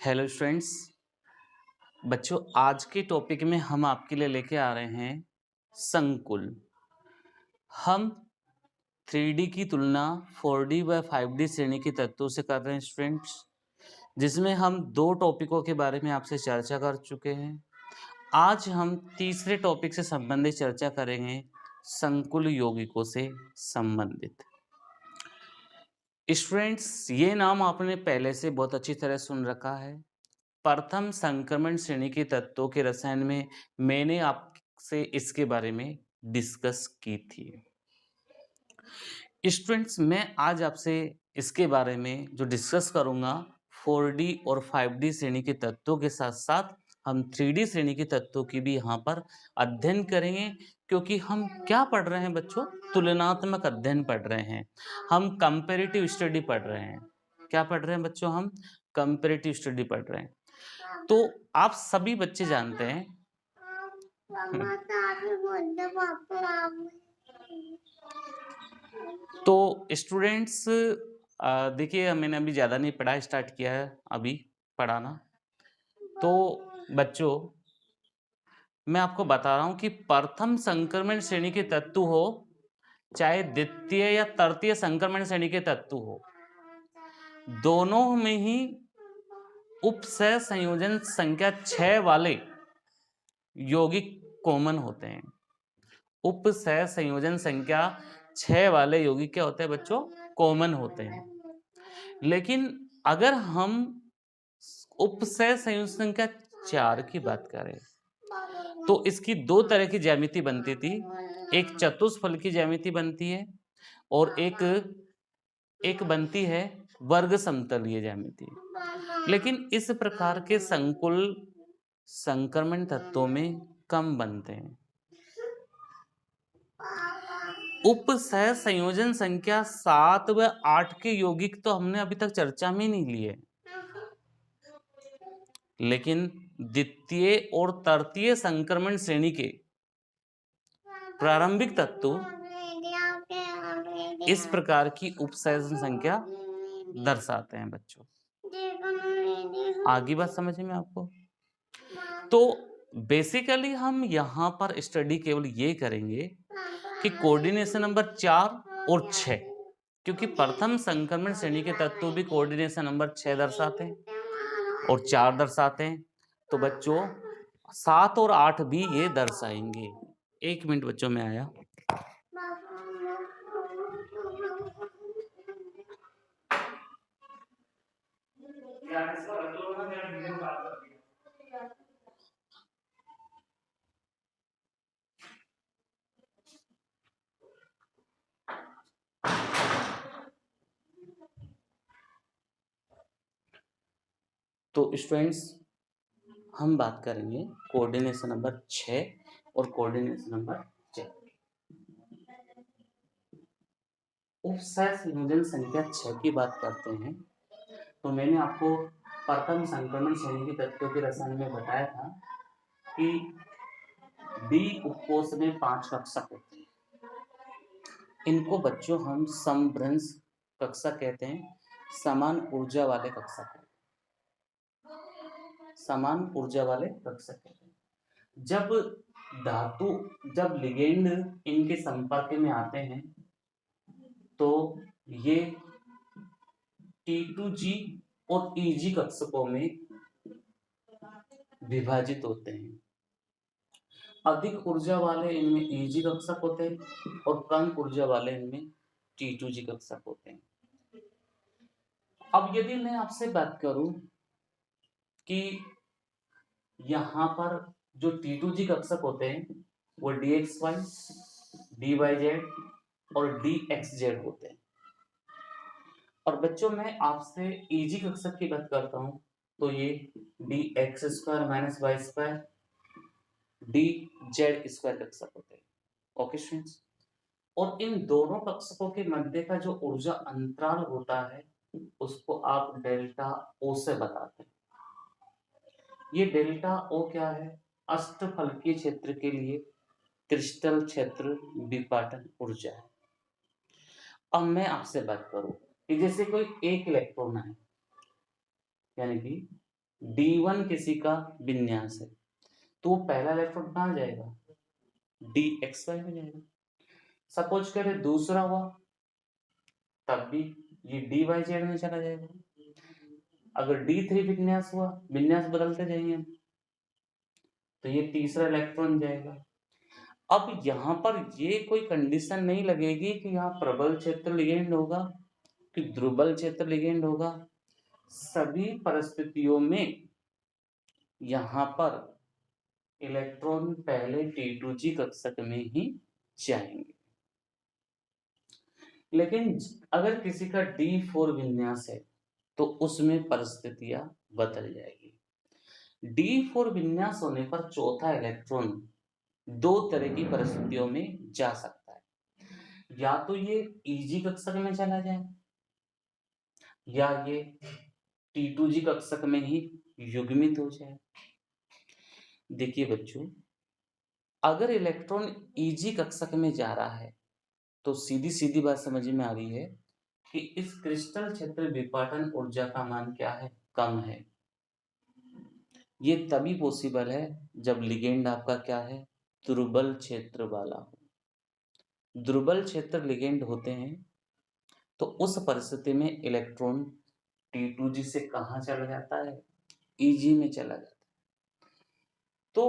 Hello students. बच्चों, आज के टॉपिक में हम आपके लिए लेके आ रहे हैं संकुल। हम 3D की तुलना 4D व 5D श्रेणी के तत्वों से कर रहे हैं स्टूडेंट्स, जिसमें हम दो टॉपिकों के बारे में आपसे चर्चा कर चुके हैं। आज हम तीसरे टॉपिक से संबंधित चर्चा करेंगे, संकुल यौगिकों से संबंधित। स्टूडेंट्स, ये नाम आपने पहले से बहुत अच्छी तरह सुन रखा है। प्रथम संक्रमण श्रेणी के तत्वों के रसायन में मैंने आपसे इसके बारे में डिस्कस की थी। स्टूडेंट्स, मैं आज आपसे इसके बारे में जो डिस्कस करूंगा 4D और 5D श्रेणी के तत्वों के साथ साथ हम 3D श्रेणी के तत्वों की भी यहाँ पर अध्ययन करेंगे, क्योंकि हम क्या पढ़ रहे हैं बच्चों? तुलनात्मक अध्ययन पढ़ रहे हैं, हम कंपैरेटिव स्टडी पढ़ रहे हैं। क्या पढ़ रहे हैं बच्चों? हम कंपैरेटिव स्टडी पढ़ रहे हैं। तो आप सभी बच्चे जानते हैं तो स्टूडेंट्स, देखिए, मैंने अभी ज़्यादा नहीं पढ़ा, स्टार्ट किया है अभी पढ़ाना। तो बच्चों, मैं आपको बता रहा हूं कि प्रथम संक्रमण श्रेणी के तत्व हो चाहे द्वितीय या तृतीय संक्रमण श्रेणी के तत्व हो, दोनों में ही उपसह संयोजन संख्या 6 वाले यौगिक कॉमन होते हैं। उपसह संयोजन संख्या 6 वाले यौगिक क्या होते हैं बच्चों? कॉमन होते हैं। लेकिन अगर हम उपसह संयोजन संख्या 4 की बात करें तो इसकी दो तरह की ज्यामिति बनती थी। एक चतुष्फल की ज्यामिति बनती है और एक बनती है वर्ग समतलीय ज्यामिति। लेकिन इस प्रकार के संकुल संक्रमण तत्वों में कम बनते हैं। उपसह संयोजन संख्या 7 व 8 के यौगिक तो हमने अभी तक चर्चा में नहीं लिए, लेकिन द्वितीय और तृतीय संक्रमण श्रेणी के प्रारंभिक तत्व इस प्रकार की उपसंयोजन संख्या दर्शाते हैं बच्चों। आगे बात समझ में आपको? तो बेसिकली हम यहाँ पर स्टडी केवल ये करेंगे कि कोऑर्डिनेशन नंबर 4 और 6, क्योंकि प्रथम संक्रमण श्रेणी के तत्व भी कोऑर्डिनेशन नंबर 6 दर्शाते हैं और 4 दर्शाते हैं। तो बच्चों 7 और 8 भी ये दर्शाएंगे। एक मिनट बच्चों, में आया। तो स्टूडेंट्स, हम बात करेंगे कोऑर्डिनेशन नंबर 6 और कोऑर्डिनेशन नंबर 4। उपसह संयोजन संख्या 6 की बात करते हैं तो मैंने आपको प्रथम संक्रमण श्रेणी के तत्वों के रसायन में बताया था कि डी उपकोष में 5 कक्षक होते हैं। इनको बच्चों हम समभ्रंश कक्षक कहते हैं, समान ऊर्जा वाले कक्षक कहते हैं। समान ऊर्जा वाले कक्षक कहते हैं। जब लिगेंड इनके संपर्क में आते हैं तो ये T2G और EG कक्षकों में विभाजित होते हैं। अधिक ऊर्जा वाले इनमें EG कक्षक होते हैं और कम ऊर्जा वाले इनमें T2G कक्षक होते हैं। अब यदि मैं आपसे बात करूं कि यहां पर जो T2G कक्षक होते हैं वो DXY, DYZ और DXZ होते हैं। और बच्चों, मैं आपसे EG कक्षक की बात करता हूं तो ये DX² माइनस Y² DZ² कक्षक होते हैं। ओके स्टूडेंट्स, और इन दोनों कक्षकों के मध्य का जो ऊर्जा अंतराल होता है उसको आप डेल्टा ओ से बताते हैं। ये डेल्टा ओ क्या है? अष्टफलकीय क्षेत्र के लिए क्रिस्टल क्षेत्र विपाटन ऊर्जा है। अब मैं आपसे बात करूं कि जैसे कोई एक इलेक्ट्रॉन है, यानी कि D1 किसी का विन्यास है, तो वो पहला इलेक्ट्रॉन कहाँ जाएगा, DXY में जाएगा। सपोज करें दूसरा हुआ, तब भी ये DYZ में चला जाएगा। अगर D3 विन्यास हुआ, विन्यास बदलते जाएंगे हम, तो ये तीसरा इलेक्ट्रॉन जाएगा। अब यहाँ पर ये कोई कंडीशन नहीं लगेगी कि यहाँ प्रबल क्षेत्र लिगेंड होगा कि दुर्बल क्षेत्र लिगेंड होगा। सभी परिस्थितियों में यहाँ पर इलेक्ट्रॉन पहले T2G कक्षक में ही जाएंगे। लेकिन अगर किसी का D4 विन्यास है तो उसमें परिस्थितियां बदल जाएगी। D4 विन्यास होने पर चौथा इलेक्ट्रॉन दो तरह की परिस्थितियों में जा सकता है, या तो ये EG कक्षक में चला जाए या ये T2G कक्षक में ही युग्मित हो जाए। देखिए बच्चों, अगर इलेक्ट्रॉन EG कक्षक में जा रहा है तो सीधी सीधी बात समझ में आ रही है कि इस क्रिस्टल क्षेत्र विपाटन ऊर्जा का मान क्या है, कम है। ये तभी पॉसिबल है जब लिगेंड आपका क्या है, दुर्बल क्षेत्र वाला हो। दुर्बल क्षेत्र लिगेंड होते हैं तो उस परिस्थिति में इलेक्ट्रॉन T2G से कहाँ चला जाता है, EG में चला जाता है। तो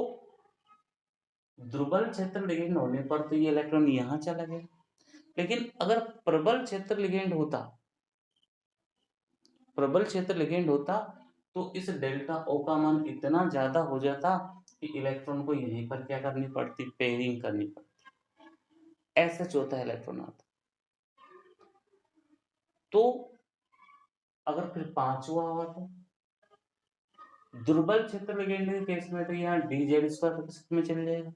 दुर्बल क्षेत्र लिगेंड होने पर तो ये इलेक्ट्रॉन यहाँ चला गया, लेकिन अगर प्रबल क्षेत्र लिगेंड होता, प्रबल क्षेत्र लिगेंड होता तो इस डेल्टा O का मान इतना ज्यादा हो जाता कि इलेक्ट्रॉन को यहीं पर क्या करनी पड़ती, पेयरिंग करनी पड़ती। ऐसे चौथा इलेक्ट्रॉन आता। तो अगर फिर पांचवा हुआ तो दुर्बल क्षेत्र लिगेंड के केस में तो यहाँ DZ² में चल जाएगा,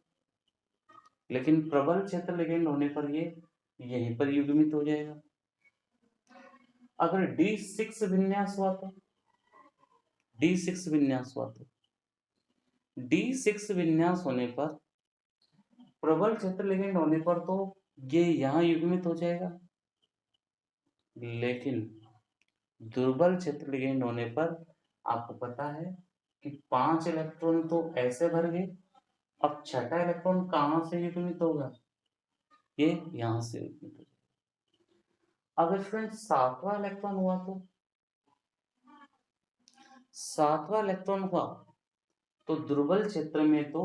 लेकिन प्रबल क्षेत्र लिगेंड होने पर ये यहीं पर युग्मित हो जाएगा। अगर D6 विन्यास हुआ तो D6 विन्यास हुआ तो D6 विन्यास होने पर प्रबल क्षेत्र लिगेंड होने पर तो ये यहां युग्मित हो जाएगा, लेकिन दुर्बल क्षेत्र लिगेंड होने पर आपको पता है कि 5 इलेक्ट्रॉन तो ऐसे भर गए। अब छठा इलेक्ट्रॉन कहां से युग्मित होगा, ये यहां से युग्मित होगा। अगर फ्रेंड सातवां इलेक्ट्रॉन हुआ तो सातवां इलेक्ट्रॉन हुआ तो दुर्बल क्षेत्र में तो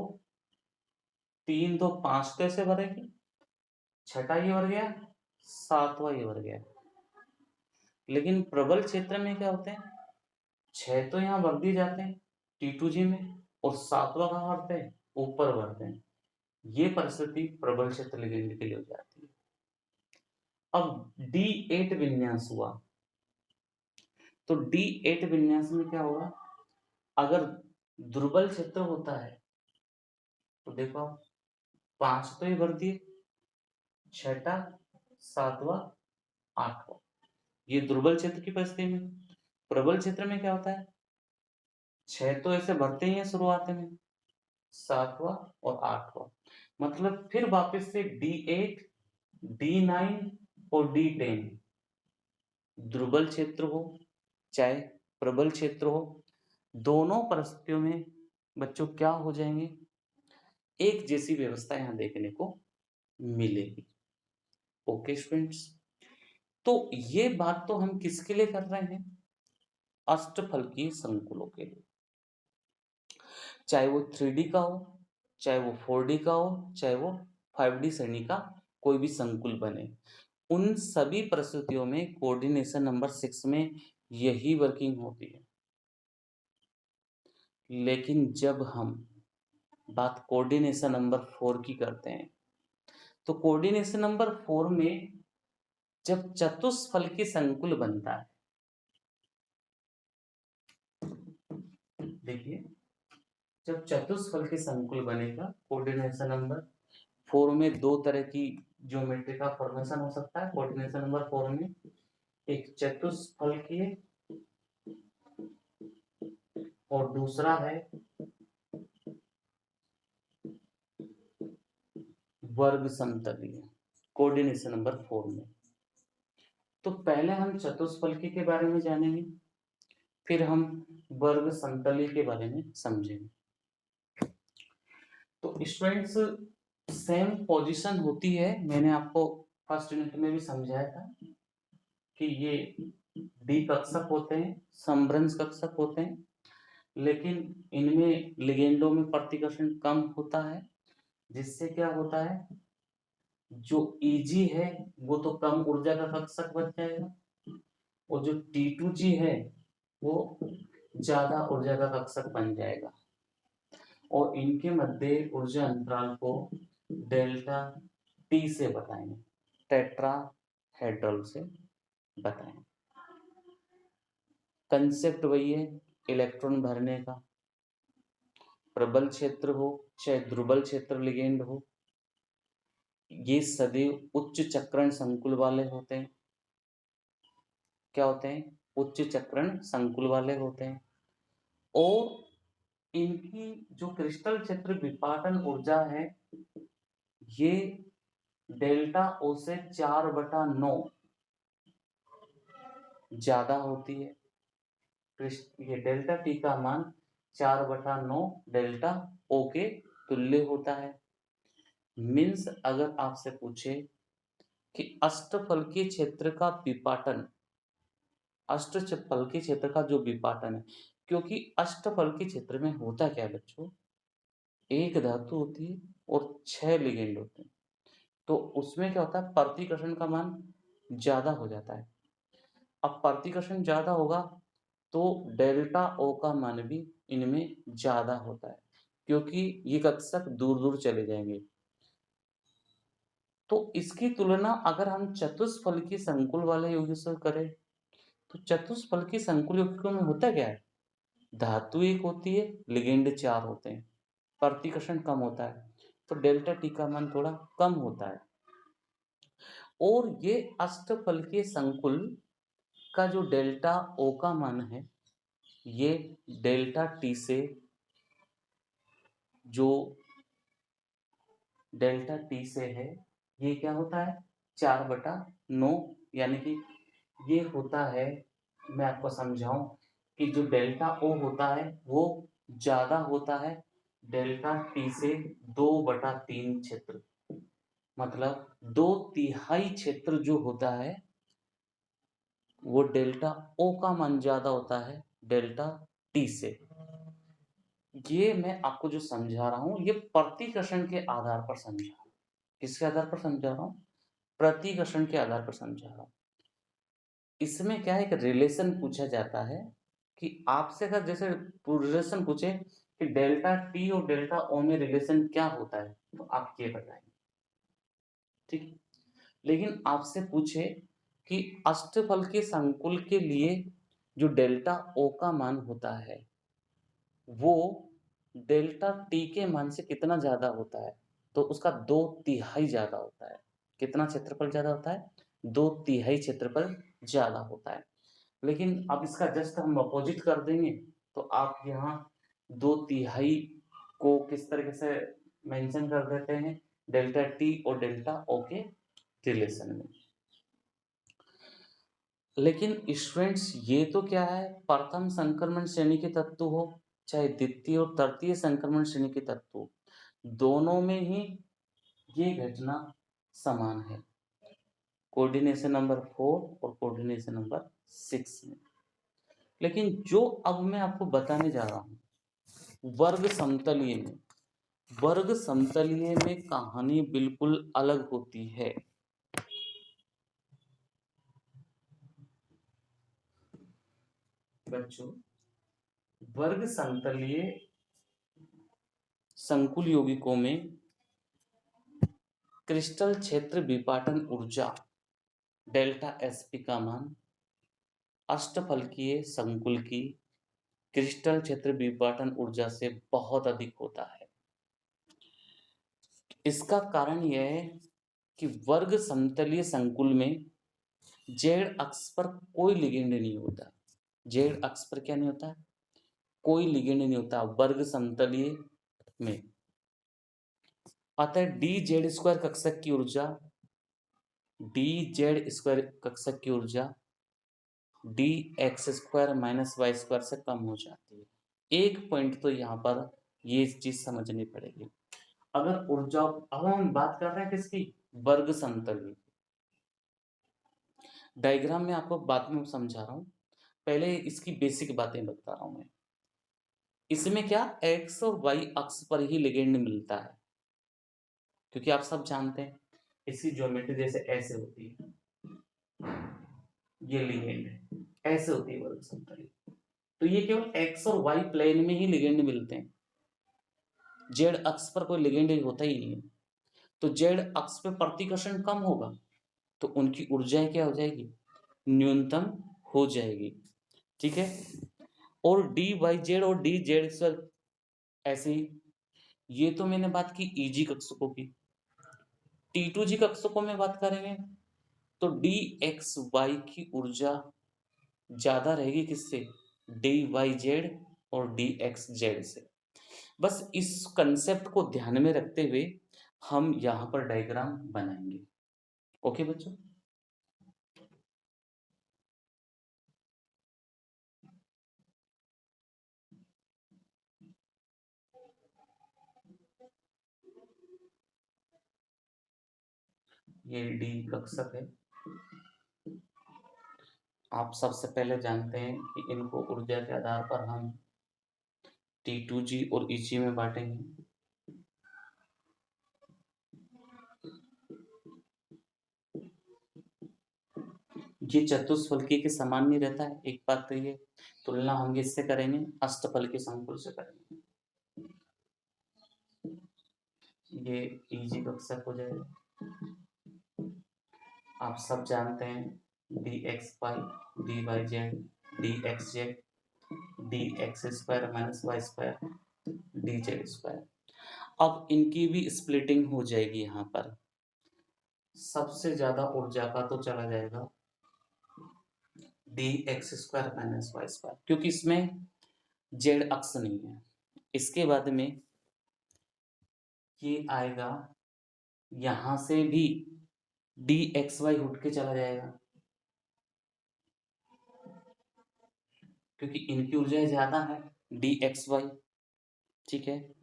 3 तो 5 तो ऐसे भरेगी, छठा ये भर गया, सातवां ये भर गया। लेकिन प्रबल क्षेत्र में क्या होते हैं, 6 तो यहाँ भर दिए जाते हैं T2G में और सातवां कहाँ भरते हैं, ऊपर भरते हैं। ये परिस्थिति प्रबल क्षेत्र लिगेंड के लिए हो जाती है। अब D8 विन्यास हुआ तो D8 विन्यास में क्या होगा, अगर दुर्बल क्षेत्र होता है तो देखो आप 5 तो ही भर दिए, छठा, सातवां, आठवां, ये दुर्बल क्षेत्र की परिस्थिति में। प्रबल क्षेत्र में क्या होता है, 6 तो ऐसे भरते ही हैं शुरुआत में, सातवां और आठवां, मतलब फिर वापस से D8, D9 और D10, दुर्बल क्षेत्र हो चाहे प्रबल क्षेत्र हो, दोनों परिस्थितियों में बच्चों क्या हो जाएंगे, एक जैसी व्यवस्था यहां देखने को मिलेगी। ओके स्टूडेंट्स, तो ये बात तो हम किसके लिए कर रहे हैं, अष्टफलकीय संकुलों के लिए, चाहे वो 3D का हो, चाहे वो 4D का हो, चाहे वो 5D श्रेणी का कोई भी संकुल बने। उन सभी परिस्थितियों में कोऑर्डिनेशन नंबर 6 में यही वर्किंग होती है। लेकिन जब हम बात कोऑर्डिनेशन नंबर 4 की करते हैं तो कोऑर्डिनेशन नंबर 4 में जब चतुष्फलकीय संकुल बनता है, देखिए जब चतुष्फलकीय संकुल बनेगा कोऑर्डिनेशन नंबर 4 में दो तरह की ज्योमेट्री का फॉर्मेशन हो सकता है। कोऑर्डिनेशन नंबर 4 में एक चतुष्फलकीय और दूसरा है वर्ग समतलीय, कोऑर्डिनेशन नंबर 4 में। तो पहले हम चतुष्फलकीय के बारे में जानेंगे। फिर हम वर्ग समतलीय के बारे में समझेंगे। तो स्टूडेंट्स, सेम पोजीशन होती है, मैंने आपको फर्स्ट यूनिट में भी समझाया था कि ये डी कक्षक होते हैं, समभ्रंश कक्षक होते हैं, लेकिन इनमें लिगेंडों में प्रतिकर्षण कम होता है, जिससे क्या होता है, जो Eg है वो तो कम ऊर्जा का कक्षक बन जाएगा, और जो T2G है वो ज्यादा ऊर्जा का कक्षक बन जाएगा, और इनके मध्य ऊर्जा अंतराल को डेल्टा टी से बताएंगे, टेट्राहेड्रल से बताएंगे। कंसेप्ट वही है, इलेक्ट्रॉन भरने का, प्रबल क्षेत्र हो चाहे दुर्बल क्षेत्र लिगेंड हो, ये सदैव उच्च चक्रण संकुल वाले होते हैं। क्या होते हैं? उच्च चक्रण संकुल वाले होते हैं, और इनकी जो क्रिस्टल क्षेत्र विपाटन ऊर्जा है ये डेल्टा ओ से 4/9 ज्यादा होती है। ये डेल्टा टी का मान 4/9 डेल्टा ओ के तुल्य होता है। मीन्स अगर आपसे पूछे कि अष्टफलकीय क्षेत्र का विपाटन, अष्टफलकीय क्षेत्र का जो विपाटन है, क्योंकि अष्टफलकीय क्षेत्र में होता क्या है बच्चों, एक धातु होती है और 6 लिगेंड होते हैं, तो उसमें क्या होता है, प्रतिकर्षण का मान ज्यादा हो जाता है। अब प्रतिकर्षण ज्यादा होगा तो डेल्टा ओ का मान भी इनमें ज्यादा होता है, क्योंकि ये कक्षक दूर दूर चले जाएंगे। तो इसकी तुलना अगर हम चतुष्फलकीय संकुल वाले यौगिक से करें, तो चतुष्फलकीय संकुल यौगिकों में होता क्या है, धातु एक होती है, लिगेंड 4 होते हैं, प्रतिकर्षण कम होता है, तो डेल्टा टी का मान थोड़ा कम होता है। और ये अष्टफलकीय संकुल का जो डेल्टा ओ का मान है, ये डेल्टा टी से, जो डेल्टा टी से है, ये क्या होता है, 4/9, यानी कि ये होता है, मैं आपको समझाऊं कि जो डेल्टा ओ होता है वो ज्यादा होता है डेल्टा टी से 2/3 क्षेत्र, मतलब 2/3 क्षेत्र जो होता है वो डेल्टा ओ का मान ज्यादा होता है डेल्टा टी से। ये मैं आपको जो समझा रहा हूं ये प्रतिकर्षण के आधार पर समझा रहा हूं। किसके आधार पर समझा रहा हूं? प्रतिकर्षण के आधार पर समझा रहा हूं। इसमें क्या है, एक रिलेशन पूछा जाता है कि आपसे अगर जैसे रिलेशन पूछे कि डेल्टा टी और डेल्टा ओ में रिलेशन क्या होता है, तो आप ये बताएंगे, ठीक। लेकिन आपसे पूछे कि अष्टफलकीय संकुल के लिए जो डेल्टा ओ का मान होता है वो डेल्टा टी के मान से कितना ज्यादा होता है, तो उसका 2/3 ज्यादा होता है। कितना क्षेत्रफल ज्यादा होता है? 2/3 क्षेत्रफल ज्यादा होता है। लेकिन अब इसका जस्ट हम अपोजिट कर देंगे, तो आप यहाँ 2/3 को किस तरीके से मेंशन कर देते हैं, डेल्टा टी और डेल्टा ओ के रिलेशन में। लेकिन स्टूडेंट्स ये तो क्या है, प्रथम संक्रमण श्रेणी के तत्व हो चाहे द्वितीय और तृतीय संक्रमण श्रेणी के तत्व हो, दोनों में ही ये घटना समान है, कोऑर्डिनेशन नंबर 4 और कोऑर्डिनेशन नंबर 6 में। लेकिन जो अब मैं आपको बताने जा रहा हूं वर्ग समतलीय में, वर्ग समतलीय में कहानी बिल्कुल अलग होती है। बच्चों, वर्ग समतलीय संकुल यौगिकों में क्रिस्टल क्षेत्र विपाटन ऊर्जा डेल्टा एसपी का मान अष्टफलकीय संकुल की क्रिस्टल क्षेत्र विपाटन ऊर्जा से बहुत अधिक होता है। इसका कारण यह है कि वर्ग समतलीय संकुल में जेड अक्ष पर कोई लिगेंड नहीं होता। जेड अक्ष पर क्या नहीं होता? कोई लिगेंड नहीं होता वर्ग समतलीय में। अतः डी जेड स्क्वायर कक्षक की ऊर्जा, डी जेड स्क्वायर कक्षक की ऊर्जा D x square minus Y square से कम हो जाती है। एक पॉइंट तो यहाँ पर ये चीज समझनी पड़ेगी। अगर ऊर्जा, अब हम बात कर रहे हैं किसकी, वर्ग समतल की। डायग्राम में आपको बाद में समझा रहा हूं, पहले इसकी बेसिक बातें बता रहा हूं मैं। इसमें क्या एक्स और वाई अक्ष पर ही लिगेंड मिलता है, क्योंकि आप सब जानते हैं इसकी ज्योमेट्री जैसे ऐसे होती है, ये लिगेंड है, ऐसे होती है वर्ग समतल। तो ये केवल एक्स और वाई प्लेन में ही लिगेंड मिलते हैं, जेड अक्ष पर कोई लिगेंड होता ही नहीं है। तो जेड अक्ष पे प्रतिकर्षण कम होगा तो उनकी ऊर्जा क्या हो जाएगी, न्यूनतम हो जाएगी। ठीक है। और डी वाई जेड और डी जेड सर ऐसे ही, ये तो मैंने बात की ईजी कक्षकों की। टी टू जी कक्षकों में बात करेंगे तो डी एक्स वाई की ऊर्जा ज्यादा रहेगी किससे, डी वाई जेड और डी एक्स जेड से। बस इस कंसेप्ट को ध्यान में रखते हुए हम यहां पर डायग्राम बनाएंगे। ओके बच्चों। ये डी कक्षक है। आप सबसे पहले जानते हैं कि इनको ऊर्जा के आधार पर हम T2G और EG में बांटेंगे। ये चतुष्फलकी के समान नहीं रहता है, एक बात तो ये, तुलना हम इससे करेंगे अष्टफलकी संकुल से करेंगे। ये EG कक्षक हो जाएगा। आप सब जानते हैं d x y d y z d x z d x square minus Y square d z square. अब इनकी भी स्प्लिटिंग हो जाएगी। यहाँ पर सबसे ज्यादा ऊर्जा का तो चला जाएगा d x square minus Y square, क्योंकि इसमें जेड अक्ष नहीं है। इसके बाद में ये आएगा, यहां से भी डी एक्स वाई उठ के चला जाएगा, क्योंकि इनकी ऊर्जा ज्यादा है डी एक्स वाई। ठीक है।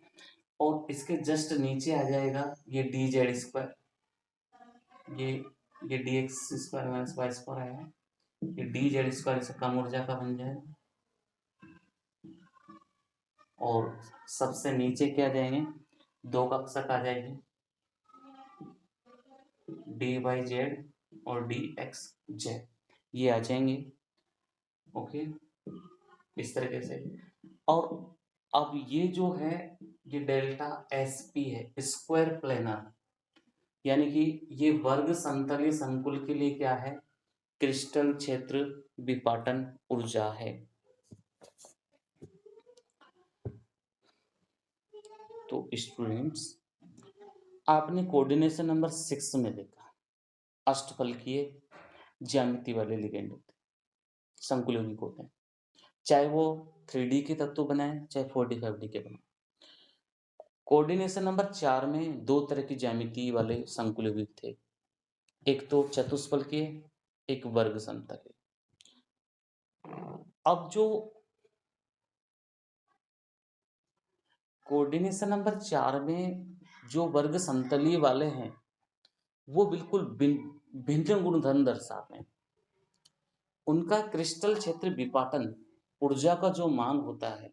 और इसके जस्ट नीचे आ जाएगा ये डी जेड स्क्वायर, ये d x square minus Y square आएगा, ये डी जेड स्क्वायर से कम ऊर्जा का बन जाएगा। और सबसे नीचे क्या आ जाएंगे, दो कक्षक आ जाएंगे डी वाई जेड और डी एक्स जेड, ये आ जाएंगे। ओके, इस तरीके से। और अब ये जो है ये डेल्टा एस पी है, स्क्वायर प्लेनर, यानी कि ये वर्ग समतलीय संकुल के लिए क्या है, क्रिस्टल क्षेत्र विपाटन ऊर्जा है। तो स्टूडेंट्स, आपने कोऑर्डिनेशन नंबर 6 में देखा अष्टफलकीय ज्यामिति वाले लिगेंड होते हैं, संकुल यौगिक होते हैं, चाहे वो 3D के तत्व बनाए चाहे 45D के बनाए। कोऑर्डिनेशन नंबर 4 में दो तरह की ज्यामिति वाले संकुल यौगिक थे, एक तो चतुष्फलकीय, एक वर्ग समतलीय। अब जो कोऑर्डिनेशन नंबर 4 में जो वर्ग समतलीय वाले हैं वो बिल्कुल भिन्न गुणधर्म दर्शाते हैं। उनका क्रिस्टल क्षेत्र विपाटन ऊर्जा का जो मान होता है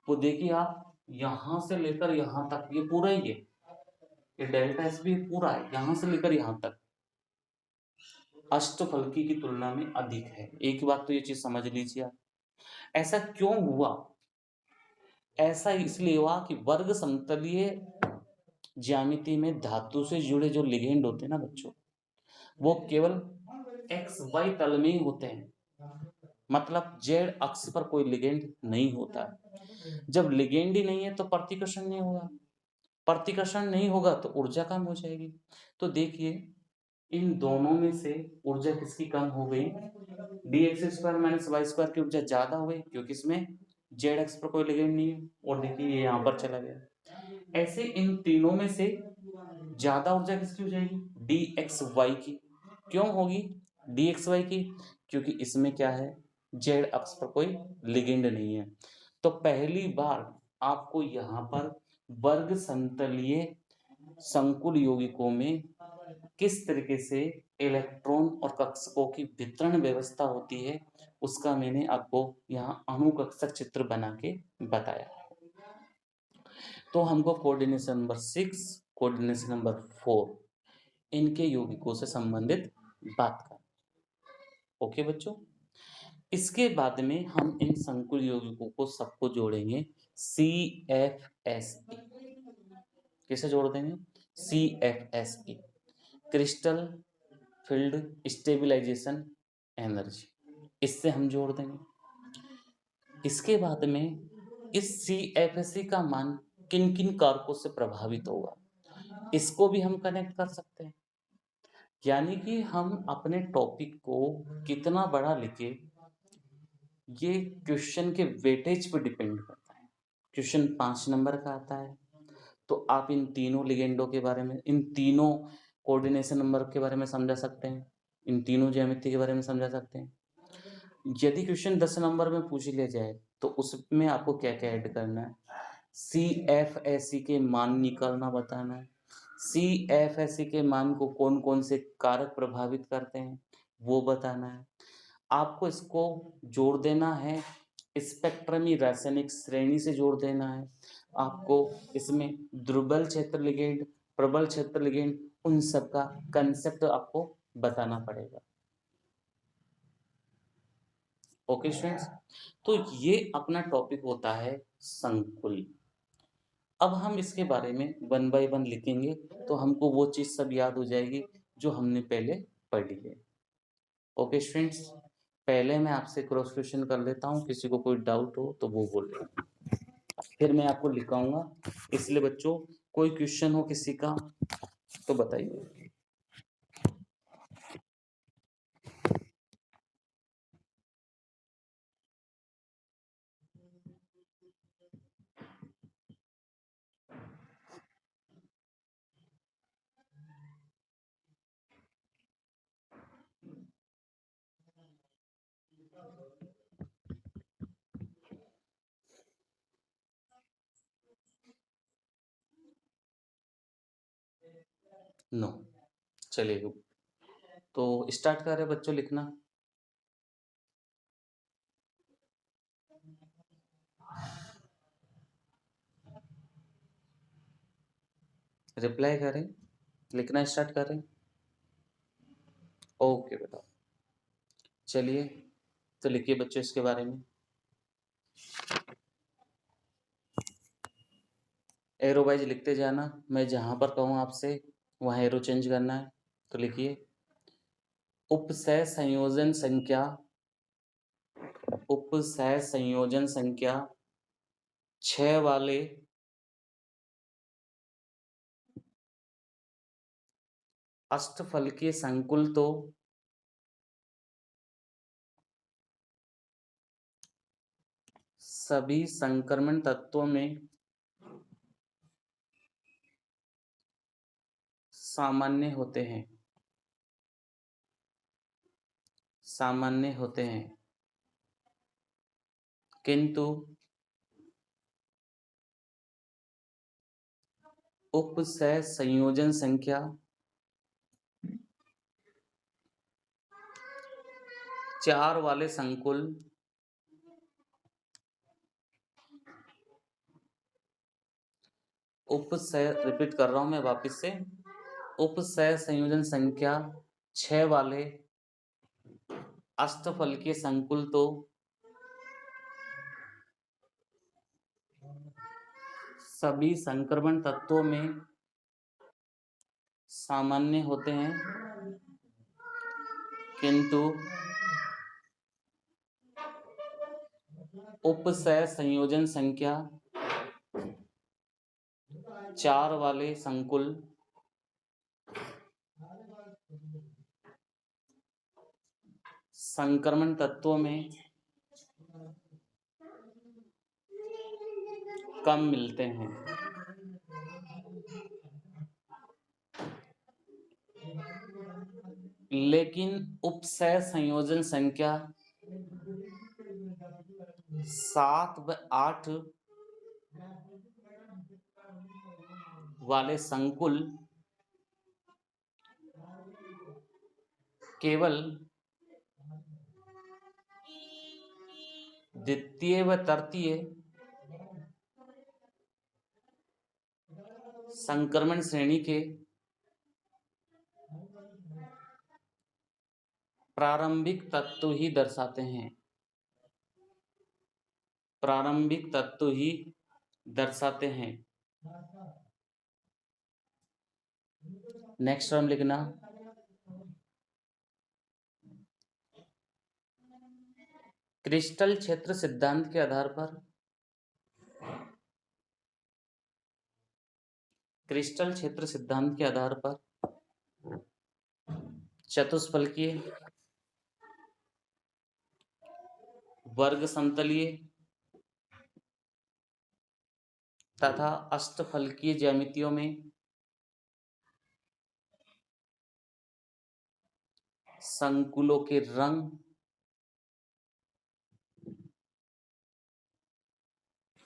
वो देखिए आप, यहां से लेकर यहां तक ये पूरा ही है, ये डेल्टा एस भी पूरा है, यहां से लेकर यहां तक अष्टफलकी की तुलना में अधिक है। एक बात तो ये चीज समझ लीजिए आप। ऐसा क्यों हुआ, ऐसा इसलिए हुआ कि वर्ग समतलीय ज्यामिति में धातु से जुड़े जो लिगेंड होते हैं ना बच्चों, वो केवल एक्स वाई तल में ही होते हैं, मतलब जेड अक्ष पर कोई लिगेंड नहीं होता। जब लिगेंड ही नहीं है तो प्रतिकर्षण नहीं होगा, प्रतिकर्षण नहीं होगा तो ऊर्जा कम हो जाएगी। तो देखिए इन दोनों में से ऊर्जा किसकी कम हो गई, d x square minus Y square की ऊर्जा ज्यादा हो गई, क्योंकि इसमें जेड एक्स पर कोई लिगेंड नहीं है। और देखिए ये यहाँ पर चला गया। ऐसे इन तीनों में से ज्यादा ऊर्जा किसकी हो जाएगी, डी एक्स वाई की। क्यों होगी डी एक्स वाई की, क्योंकि इसमें क्या है, जेड अक्ष पर कोई लिगेंड नहीं है। तो पहली बार आपको यहाँ पर वर्ग समतलीय संकुल यौगिकों में किस तरीके से इलेक्ट्रॉन और कक्षकों की वितरण व्यवस्था होती है, उसका मैंने आपको यहाँ अणुकक्षक चित्र बना के बताया। तो हमको कोऑर्डिनेशन नंबर 6, कोऑर्डिनेशन नंबर 4 इनके यौगिकों से संबंधित बात कर। ओके बच्चों, इसके बाद में हम इन संकुल यौगिकों को सबको जोड़ेंगे CFSE। कैसे जोड़ देंगे? CFSE, crystal field stabilisation energy, इससे हम जोड़ देंगे। इसके बाद में इस CFSE का मान किन किन कारकों से प्रभावित होगा, इसको भी हम कनेक्ट कर सकते हैं। यानी कि हम अपने टॉपिक को कितना बड़ा लिखे, ये क्वेश्चन के वेटेज पर डिपेंड करता है। क्वेश्चन 5 नंबर का आता है तो आप इन तीनों लिगेंडों के बारे में, इन तीनों कोऑर्डिनेशन नंबर के बारे में समझा सकते हैं, इन तीनों ज्यामिति के बारे में समझा सकते हैं। यदि क्वेश्चन 10 नंबर में पूछ लिया जाए तो उसमें आपको क्या क्या ऐड करना है, CFSE के मान निकालना बताना है, CFSE के मान को कौन कौन से कारक प्रभावित करते हैं वो बताना है। आपको इसको जोड़ देना है, स्पेक्ट्रमी रासायनिक श्रेणी से जोड़ देना है। आपको इसमें दुर्बल क्षेत्र लिगेंड, प्रबल क्षेत्र लिगेंड, उन सब का कंसेप्ट आपको बताना पड़ेगा। ओके स्टूडेंट्स, तो ये अपना टॉपिक होता है संकुल। अब हम इसके बारे में 1 बाय 1 लिखेंगे तो हमको वो चीज सब याद हो जाएगी जो हमने पहले पढ़ी है। ओके स्टूडेंट्स, पहले मैं आपसे क्रॉस क्वेश्चन कर लेता हूँ, किसी को कोई डाउट हो तो वो बोले, फिर मैं आपको लिखाऊंगा। इसलिए बच्चों कोई क्वेश्चन हो किसी का तो बताइए। नो, चलिए तो स्टार्ट कर रहे बच्चों लिखना। रिप्लाई करें, लिखना स्टार्ट करें। ओके बेटा, चलिए तो लिखिए बच्चों इसके बारे में। एरो वाइज लिखते जाना, मैं जहां पर कहूँ आपसे वहां एरो चेंज करना है। तो लिखिए उपसय संयोजन संख्या, उपसय संयोजन संख्या 6 वाले अष्टफलकीय संकुल तो सभी संक्रमण तत्वों में सामान्य होते हैं, सामान्य होते हैं, किंतु उपसय संयोजन संख्या 4 वाले संकुल उपसय, रिपीट कर रहा हूं मैं वापस से, उपसय संयोजन संख्या 6 वाले अष्टफलकीय संकुल तो सभी संक्रमण तत्वों में सामान्य होते हैं, किंतु उपसय संयोजन संख्या 4 वाले संकुल संक्रमण तत्वों में कम मिलते हैं। लेकिन उपसय संयोजन संख्या 7 व 8 वाले संकुल केवल द्वितीय व तृतीय संक्रमण श्रेणी के प्रारंभिक तत्व ही दर्शाते हैं। प्रारंभिक तत्व ही दर्शाते हैं। नेक्स्ट टर्म लिखना, क्रिस्टल क्षेत्र सिद्धांत के आधार पर क्रिस्टल क्षेत्र सिद्धांत के आधार पर चतुष्फलकीय, वर्ग समतलीय तथा अष्टफलकीय ज्यामितियों में संकुलों के रंग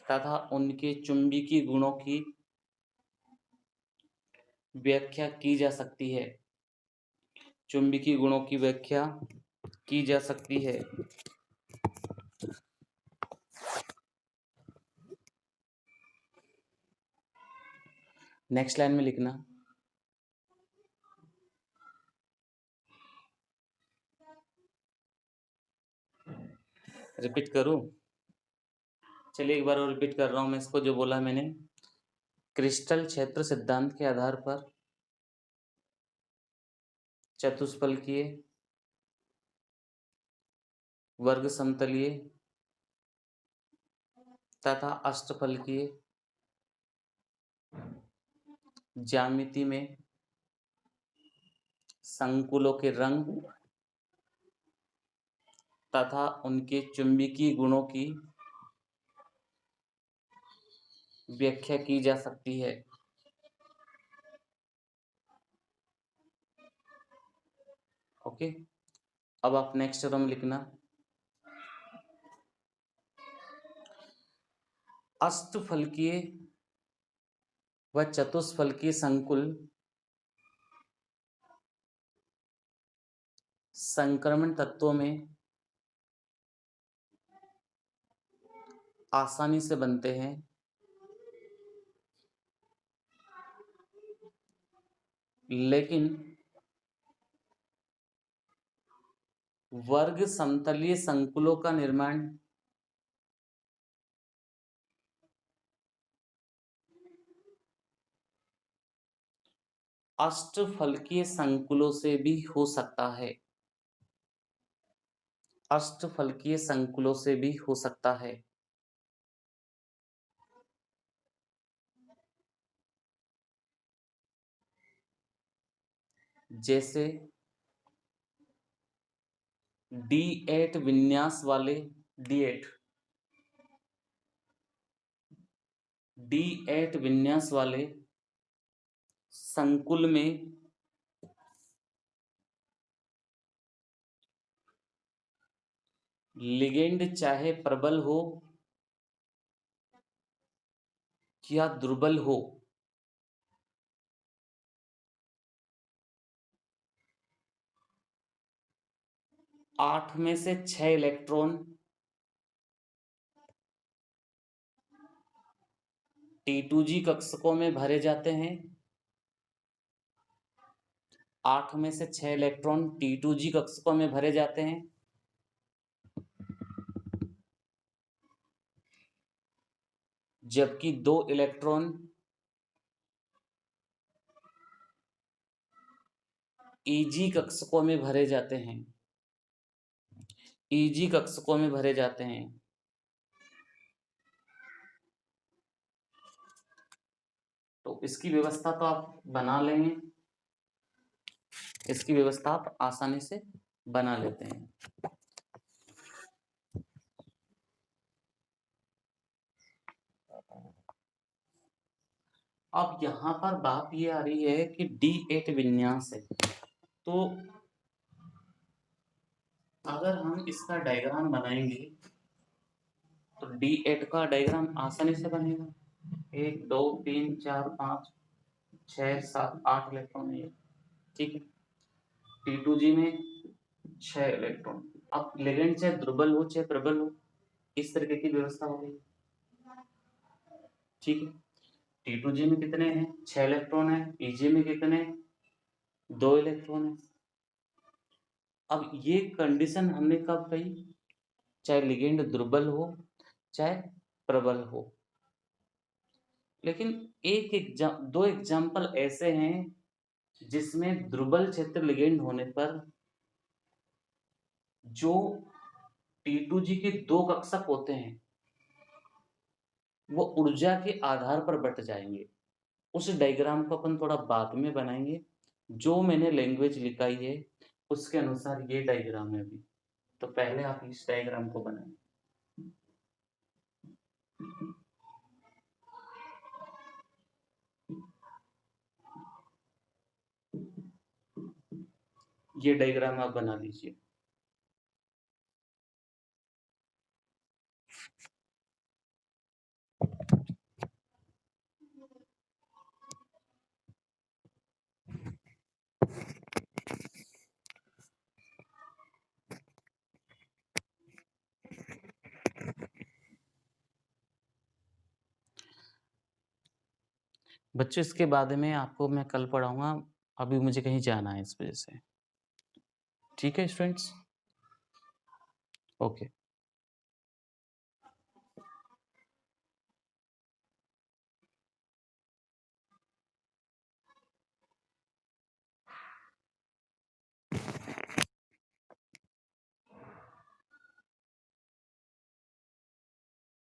तथा उनके चुंबकीय गुणों की व्याख्या की जा सकती है। चुंबकीय गुणों की व्याख्या की जा सकती है। नेक्स्ट लाइन में लिखना, रिपीट करूं? चलिए एक बार और रिपीट कर रहा हूं मैं इसको, जो बोला मैंने। क्रिस्टल क्षेत्र सिद्धांत के आधार पर चतुष्फलकीय, वर्ग समतलीय तथा अष्टफलकीय ज्यामिति में संकुलों के रंग तथा उनके चुंबकीय गुणों की व्याख्या की जा सकती है। ओके, अब आप नेक्स्ट टर्म लिखना, अष्टफलकीय व चतुष्फलकीय संकुल संक्रमण तत्वों में आसानी से बनते हैं, लेकिन वर्ग समतलीय संकुलों का निर्माण अष्टफलकीय संकुलों से भी हो सकता है। अष्टफलकीय संकुलों से भी हो सकता है। जैसे D8 विन्यास वाले D8 विन्यास वाले संकुल में लिगेंड चाहे प्रबल हो या दुर्बल हो, आठ में से 6 इलेक्ट्रॉन T2G कक्षकों में भरे जाते हैं। 8 में से 6 इलेक्ट्रॉन T2G कक्षकों में भरे जाते हैं, जबकि 2 इलेक्ट्रॉन EG कक्षकों में भरे जाते हैं। EG कक्षकों में भरे जाते हैं। तो इसकी व्यवस्था तो आप बना लेंगे, इसकी व्यवस्था आप आसानी से बना लेते हैं। अब यहां पर बात ये आ रही है कि D8 विन्यास है, तो अगर हम इसका डायग्राम बनाएंगे तो D8 का डायग्राम आसानी से बनेगा। 1 2 3 4 5 6 7 8 इलेक्ट्रॉन है, ठीक है। T2G में 6 इलेक्ट्रॉन। अब लिगेंड चाहे दुर्बल हो चाहे प्रबल हो, इस तरीके की व्यवस्था हो गई, ठीक है। T2G में कितने हैं? 6 इलेक्ट्रॉन है। EG में कितने? 2 इलेक्ट्रॉन है। अब ये कंडीशन हमने कब कही? चाहे लिगेंड दुर्बल हो चाहे प्रबल हो। लेकिन दो एग्जाम्पल ऐसे हैं जिसमें दुर्बल क्षेत्र लिगेंड होने पर जो T2G के 2 कक्षक होते हैं वो ऊर्जा के आधार पर बट जाएंगे। उस डायग्राम को अपन थोड़ा बाद में बनाएंगे। जो मैंने लैंग्वेज लिखाई है उसके अनुसार ये डायग्राम है अभी। तो पहले आप इस डायग्राम को बनाएं। ये डायग्राम आप बना लीजिए। बच्चों इसके बाद में आपको मैं कल पढ़ाऊंगा। अभी मुझे कहीं जाना है इस वजह से। ठीक है स्टूडेंट्स, ओके।